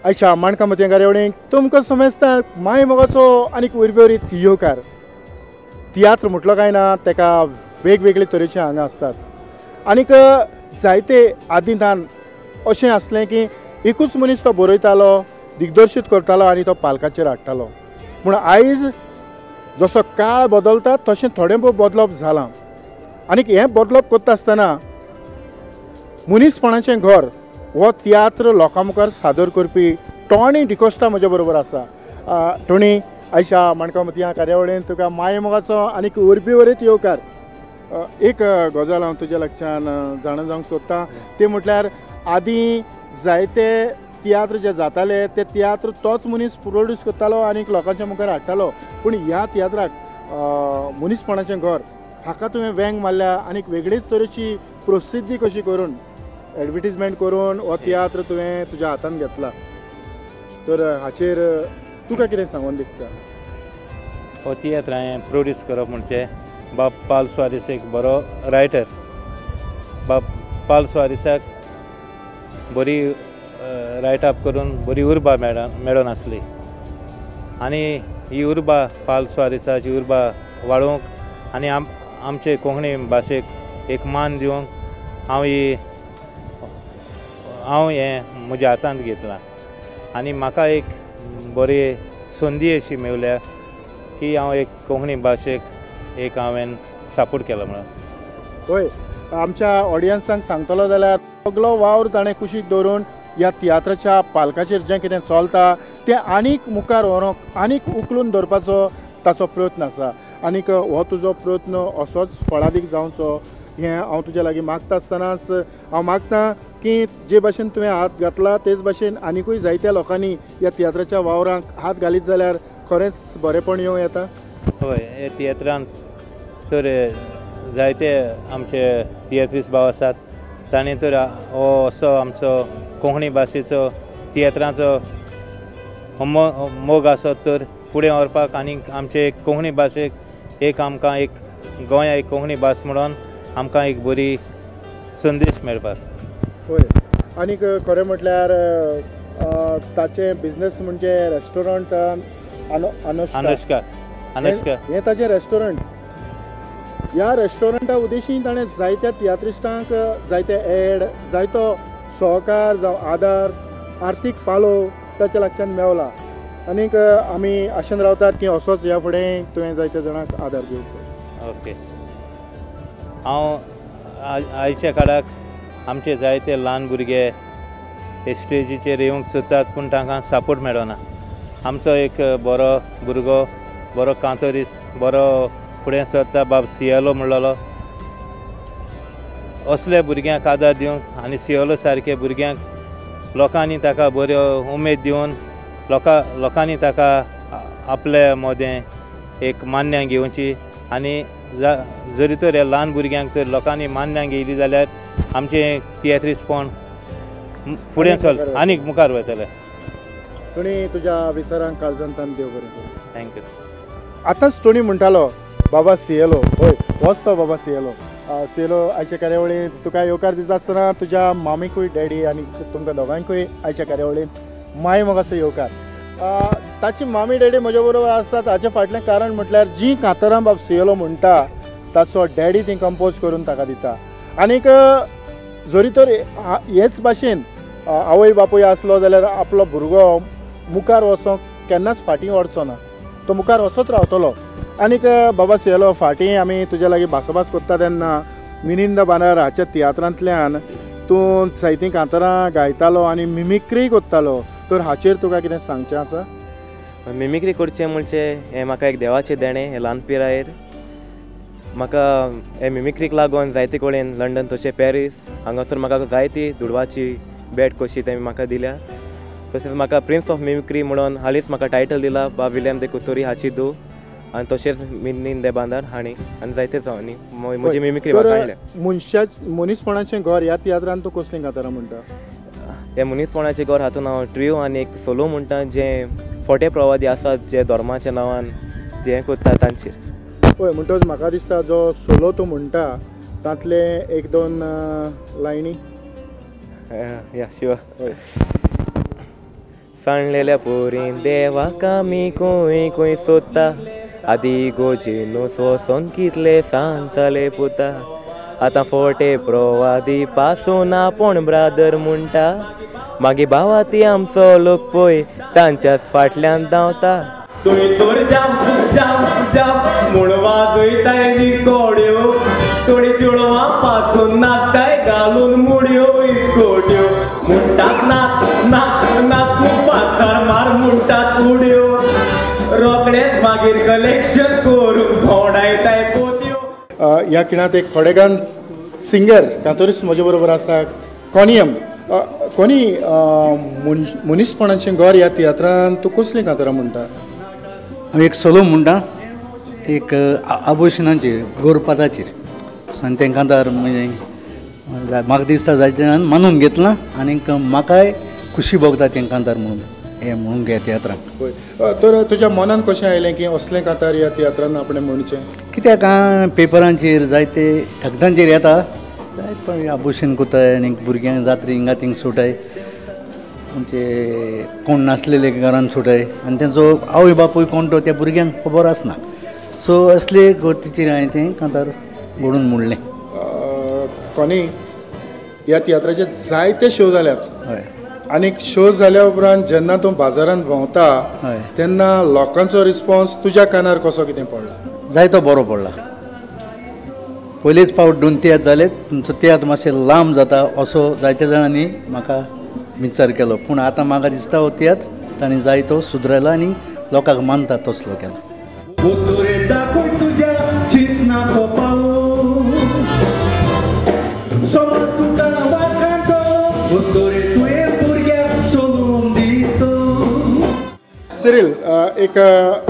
आयच्या माणका मती कार्यावळीक तुमकां समजता माय मोगाचो आनीक उर्बेवरी तियोकार तियात्र म्हटलो काय ना ताका वेगवेगळे तरेचे हांगा असतात आनीक जायते आदींतान अशें आसलें की एकूच मनीस तो बरयतालो दिग्दर्शीत करतालो आनी तो पालकाचेर हाडटालो पूण आयज जसो काळ बदलता तशें थोडें बदलप जालां आनीक हें बदलप करता आसतना मनीसपणाचें घर हो तियात्र लोकां मुखार सादर करपी टॉनी डिकोस्टा म्हजे बरोबर आसा. टॉनी आयच्या माणका मती ह्या कार्यावळींत तुका माये मोगाचो आनीक उर्बेवरीत येवकार. एक गजाल हांव तुज्या लक्षान जाणून जावंक सोदतां तें म्हटल्यार आदीं जायते तियात्र जे जाताले ते तियात्र तोच मनीस प्रोड्यूस करतालो आनीक लोकांच्या मुखार हाडटालो पूण ह्या तियात्राक मनीसपणाचें घर हाका तुवें वेंग मारल्या आनीक वेगळीच तरेची प्रसिद्धी कशी करून एडवर्टिजमेंट करून हो तियात्र तुवें तुज्या हातान घेतला तर हाचेर तुका कितें सांगून दिसता? हो तियात्र हांवें प्रोड्यूस करप म्हणजे बाब पाल सुवारीस एक बरो रायटर. बाब पाल सुवारिसाक बरी रायटअप करून बरी उर्बा मेळोन आसली आनी ही उर्बा पाल सुवारिसाची उर्बा वाडोवंक आनी आमचे कोंकणी भाशेक एक मान दिवंक हांव हें म्हज्या हातांत घेतलां आनी म्हाका एक बरी संदी अशी मेवल्या की हांव एक कोंकणी भाशेक एक हांवें सपोर्ट केलो म्हणून. होय, आमच्या ऑडियन्सांक सांगतलो जाल्यार सगळो वावर ताणें कुशीक दवरून ह्या तियात्राच्या पालकाचेर जें कितें चलता तें आनीक मुखार व्हरोंक आनीक उखलून दवरपाचो ताचो प्रयत्न आसा आनीक हो तुजो प्रयत्न असोच फळादीक जावचो हें हांव तुज्या लागीं मागता आसतनाच हांव मागतां की जे भाशेन तुवें हात घातला तेच भाशेन आनिकूय जायत्या लोकांनी ह्या तियात्राच्या वावरांक हात घालीत जाल्यार खरेंच बरेपण येवं येता. हय, हे तियात्रांत तर जायते आमचे तियात्रीस्ट भाव आसात तांणी तर हो असो आमचो कोंकणी भाशेचो तियात्रांचो मोग आसत तर फुडें व्हरपाक आनीक आमचे कोंकणी भाशेक एक आमकां एक गोंया एक कोंकणी भास म्हणून आमकां एक बरी संदेश मेळपाक. होय, आनीक खरें म्हटल्यार ताचें बिजनेस म्हणजे रेस्टॉरंट अनुष्का हें ताचें रेस्टॉरंट. ह्या रेस्टॉरंटा उद्देशीं ताणें जायत्या तियात्रिस्टांक जायते एड जायतो सहकार जावं आदार आर्थीक पालो ताच्या लागच्यान मेवला आनीक आमी आशेन रावतात की असोच ह्या फुडें तुवें जायत्या जाणांक आदार दिवचो. ओके, हांव आयच्या काळाक आमचे जायते ल्हान भुरगे हे स्टेजीचेर येवंक सोदतात पूण तांकां सपोर्ट मेळना. आमचो एक बरो भुरगो बरो कांतोरीस बरो फुडें सरता बाब सियालो म्हणलोलो असल्या भुरग्यांक आदार दिवंक आनी सियालो सारके भुरग्यांक लोकांनी ताका बऱ्यो उमेद दिवन लोकांनी ताका आपल्या मोदें एक मान्यां घेवची आनी जरी तर ह्या ल्हान भुरग्यांक तर लोकांनी मान्यां घेयली जाल्यार आमचें तियात्रीसपण फुडें चल आनीक मुखार वतलें. तुणी तुज्या विचारांक काळजांतान देव बरें करूं. थँक्यू. आतांच तुणी म्हणटालो बाबा सियेलो, होय होच तो बाबा सियेलो. सियेलो आयच्या कार्यावळींत तुका येवकार दिता आसतना तुज्या मामीकूय डॅडी आनी तुमकां दोगांयकूय आयच्या कार्यावळींत माय मोगाचो येवकार. ताची मामी डॅडी म्हजे बरोबर आसात हाचें फाटलें कारण म्हटल्यार जीं कातरां बाब सियेलो म्हणटा ताचो डॅडी ती कंपोज करून ताका दिता आनीक जरी तर हेच भाशेन आवय बापूय आसलो जाल्यार आपलो भुरगो मुखार वचोंक केन्नाच फाटीं वचचो ना, तो मुखार वचत रावतलो. आनीक बाबा सियेलो फाटीं आमी तुज्या लागीं भासाभास करता तेन्ना मिनिंद बांदार हाच्या तियात्रांतल्यान तूं जायतीं कांतरां गायतालो आनी मिमिक्री करतालो तर हाचेर तुका कितें सांगचें आसा? मिमिक्री करचें म्हणजे हें म्हाका एक देवाचें देणें. हें ल्हान पिरायेर म्हाका हे मिमिक्रीक लागून जायते कडेन लंडन तशें पॅरीस हांगासर म्हाका जायती दुडवाची बॅट कशी तेमी म्हाका दिल्या. तशेंच म्हाका प्रिन्स ऑफ मिमिक्री म्हणून हालींच म्हाका टायटल दिला बा विलियम दे कुतोरी हाची दू आनी तशेंच मिनिंद दे बांदार हांणी आनी जायते जावनी म्हजी मिमिक्री म्हाका हाडल्या. मनीसपणाचें घर ह्या तियात्रांत तूं कसलीं कांतरां म्हणटा? हे मनीसपणाचें घर हातूंत हांव ट्रियो आनी एक सोलो म्हणटा जे फोटे प्रवादी आसात जे धर्माच्या नांवान जे करता तांचेर. होय, म्हणटच म्हाका दिसता जो सोलो तूं म्हणटा तांतले एक दोन लायनी. या शुअर. सांडलेल्या पोरी देवाक आमी खंय खंय सोदता आदी गोजेनो सोसन कितले सांगताले पुता आतां फोटे प्रोवादी पासून आपूण ब्रादर म्हणटा मागी भावा ती आमचो लोक पळय तांच्याच फाटल्यान धांवता थंयसर जाम जाम जाम म्हूण वाजयताय रिकोड्यो थोडी चेडवां पासून नाचताय घालून मुडयो इस्कोट्यो म्हणटात नाच नाच नाच पासार मार म्हणटात उड्यो रोखडेच मागीर कलेक्शन करून भोंवडायताय पोत्यो. ह्या खिणांत एक खोडेगान सिंगर कांतोरीस म्हजे बरोबर आसा कोनियम. कोणी मनीसपणाचें घर ह्या तियात्रांत तूं कसलीं कांतरां म्हणटा? हांव एक सोलो म्हणटा एक आभुशणाचेर गोरपाताचेर आनी तें कांतार म्हणजे म्हाका दिसता जायते जाणांनी मानून घेतलां आनीक म्हाकाय खुशी भोगता तें कांतार म्हणून हें म्हणूंक ह्या तियात्रांत. तर तुज्या मनान कशें आयलें की असलें कांतार ह्या तियात्रांत आपणें म्हणचें? कित्याक पेपरांचेर जायते कागदांचेर येता जायत आभुशण कोताय आनी भुरग्यांक जात्रे हिंगा थिंग सुटाय म्हणजे कोण नासलेले घरान सुटाय आनी तेंचो आवय बापूय कोण तो त्या भुरग्यांक खबर आसना. सो असले गोश्टीचेर हांवें तें कांतार घडोवन म्हणलें. कोणी ह्या तियात्राचे जायते शो जाल्यात. हय. आनीक शो जाल्या उपरांत जेन्ना तूं बाजारांत भोंवता हय तेन्ना लोकांचो रिस्पॉन्स तुज्या कानार कसो कितें पडला? जायतो बरो पडला. पयलेच फावट 2 तियात्र जाले तुमचो तियात्र मातशें लांब जाता असो जायत्या जाणांनी म्हाका विचार केलो पूण आतां म्हाका दिसता हो तियात्र ताणें जायतो सुदरयला आनी लोकांक मानता तसलो केला. सिरील एक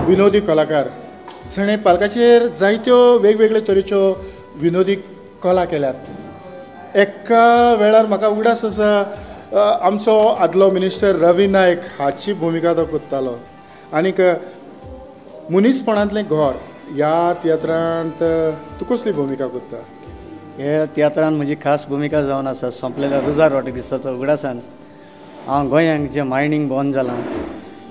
विनोदी कलाकार ताणें पालकाचेर जायत्यो वेगवेगळ्यो तरेच्यो विनोदी कला केल्यात. एका वेळार म्हाका उगडास आसा आमचो आदलो मिनिस्टर रवी नायक हाची भुमिका तो करतालो. आनीक मनीसपणांतलें घर ह्या तियात्रांत तूं कसली भुमिका करता? हे तियात्रांत म्हजी खास भुमिका जावन आसा सोंपलेल्या रुजार रॉड्रिगीसाचो उगडासान हांव गोंयांत जें मायनींग बंद जालां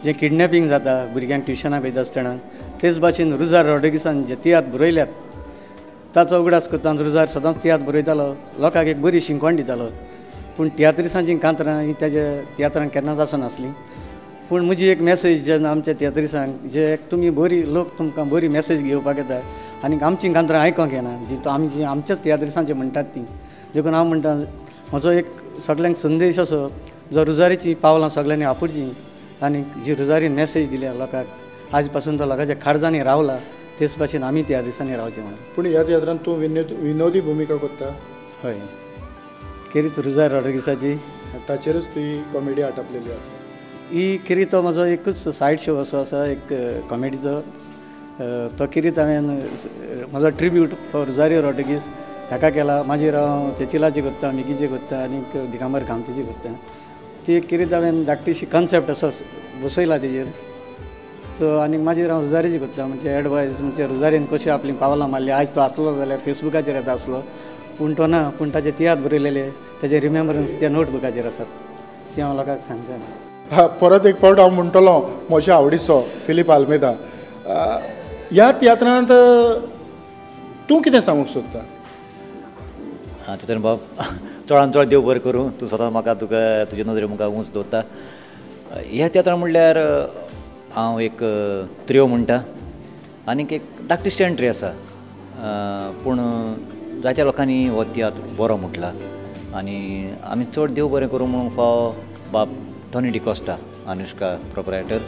जें किडनॅपिंग जाता भुरग्यांक ट्युशनाक वयता आसतना तेच भाशेन रुजार रॉड्रिगीसान जे तियात्र बरयल्यात ताचो उगडास करता. रुजार सदांच तियात्र बरयतालो लोकांक एक बरी शिंकवण दितालो पूण तियात्रिसांचीं कांतरां ही तेज्या तियात्रांक केन्नाच आसनासलीं. पूण म्हजी एक मॅसेज जेन्ना आमच्या तियात्रिसांक जे तुमी बरी लोक तुमकां बरी मॅसेज घेवपाक येता आनी आमचीं कांतरां आयकोंक येना जी आमी आमच्याच तियात्रिसांचे म्हणटात तीं देखून हांव म्हणटा म्हजो एक सगळ्यांक संदेश असो जो रुजारीची पावलां सगळ्यांनी आपुरची आनी जी रुजारीन मॅसेज दिल्या लोकांक आज पासून तो लोकांच्या खाडजांनी रावला तेच भाशेन आमी त्या दिसांनी रावचें म्हणून. पूण ह्या तियात्रांत तूं विनोदी भुमिका करता? हय खेरीत रुजार रॉड्रिगीसाची ताचेरच ती कॉमेडी आटापलेली आसा. ही खेरीत तो म्हजो एकूच सायड शो असो आसा एक कॉमेडीचो. तो खेरीत हांवें म्हजो ट्रिब्यूट फॉर रुजारी रॉड्रिगीस हाका केला. मागीर हांव चेचिलाची करता मिकीची करता आनी दिगंबर कामतीची करता. ती एक खेरीत हांवें धाकटीशी कॉन्सेप्ट असो बसयला तेजेर. सो आनी मागीर हांव रुजारीची करता म्हणजे एडवायस म्हणजे रुजारीन कशी आपली पावलां मारली. आयज तो आसलो जाल्यार फेसबुकाचेर येता आसलो पूण तो ना पूण ताचे तियात्र बरयलेले तेजे रिमेंबरन्स त्या नोटबुकाचेर आसात ते हांव लोकांक सांगता. परत एक फावट हांव म्हणटलो म्हज्या आवडीचो फिलीप आल्मेदा. ह्या तियात्रांत तूं कितें सांगूंक सोदता? तातूंत बाब चडांत चड देव बरें करूं. तूं स्वता म्हाका तुका तुजे नजरे मुखार उंच दवरता. ह्या तियात्रां म्हणल्यार हांव एक त्रियो म्हणटा आनीक एक धाकटीशी एंट्री आसा पूण जायत्या लोकांनी हो तियात्र बरो म्हटला आनी आमी चड देव बरें करूं म्हणून फाव बाब टॉनी डिकॉस्टा अनुष्का प्रोपरायटर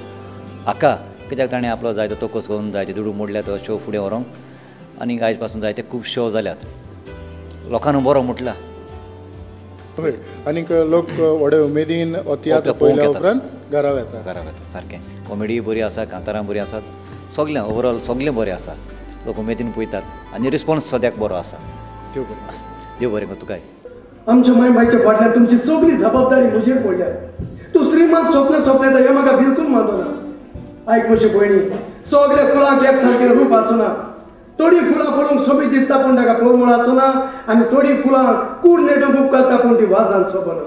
हाका कित्याक ताणें आपलो जायतो तोकस करून जायते दुडू मोडल्या तो शो फुडें व्हरूंक आनी आयज पासून जायते खूब शो जाल्यात लोकांनी बरो म्हटला. हय आनीक लोक व्हडे उमेदीन हो तियात्र पळयल्या उपरांत घरा येता. सारकें कॉमेडी बरी आसा कांतारां बरीं आसात सगलें ओवरऑल सगलें बरें आसा. लोक उमेदीन पळयतात आनी रिस्पॉन्स सद्याक बरो आसा. देव बरें कर तुकाय. आमच्या मायच्या फाटल्यान तुमची सगळी जबाबदारी म्हजेर पडल्या. तूं श्रीमंत स्वप्न सोंपलें हें म्हाका बिलकूल मानना. आयक म्हजे भयणी सगल्या फुलांक एक सारकें रूप आसना. थोडी फुलां पडूंक सोबीत दिसता पूण ताका पोरमळ आसना आनी थोडी फुलां कूड नेटूंक उपकारता पूण ती वाजान सोबना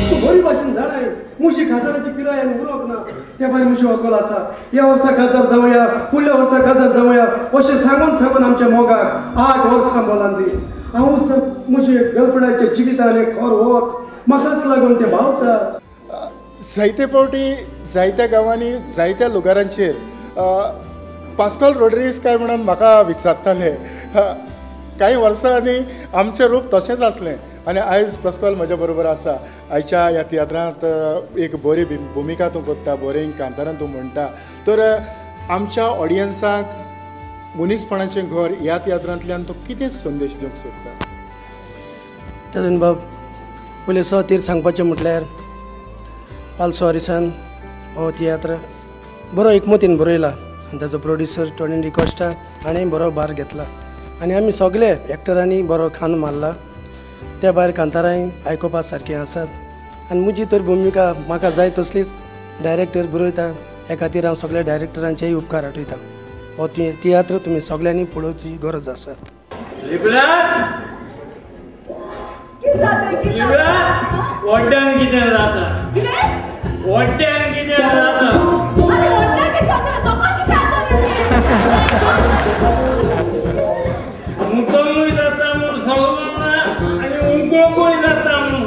तूं बरी भाशेन जाणाय मुशी खाजाराची पिराय आनी उरोप ना त्या भायर मुशी अकोल आसा ह्या वर्सा खाजार जावया फुडल्या वर्सा खाजार जावया अशें सांगून सांगून आमच्या मोगाक 8 वर्सां बोलांदी हांव मुशी गर्लफ्रेंडाच्या जिवितान एक खर वत म्हाकाच लागून ते भावता जायते फावटी जायत्या गांवांनी जायत्या लुगारांचेर पास्कल रोड्रीस काय म्हणून म्हाका विचारताले कांय वर्सांनी आमचें रूप तशेंच आसलें आनी आयज पास्कल म्हज्या बरोबर आसा आयच्या ह्या तियात्रांत एक बरी भुमिका तूं करता बरें कांतारान तूं म्हणटा तर आमच्या ऑडियन्साक मनीसपणाचें घर ह्या तियात्रांतल्यान तूं कितें संदेश दिवंक सोदता तातूंत बाब पयले सुवातेर सांगपाचें म्हटल्यार पालसो हरिसान हो तियात्र बरो एकमतीन बरयला आनी ताजो प्रोड्युसर टॉनी डिकॉस्टा हाणें बरो भार घेतला आनी आमी सगळे एक्टरांनी बरो खांद मारला त्या भायर कांतारांय आयकुपा सारकीं आसात आनी म्हजी तर भुमिका म्हाका जाय तसलीच डायरेक्टर बरयता हे खातीर हांव सगळ्या डायरेक्टरांचेय उपकार आठयता हो तियात्र तुमी सगळ्यांनी पळोवची गरज आसा वड्ड्यान कितें जाता वड्ड्यान कितें जाता मुकोंगूय जाता म्हूण सगळ्यांना आनी उंकोंगूय जाता म्हूण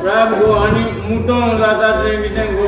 गो आनी मुतोंग जाता तें कितें गो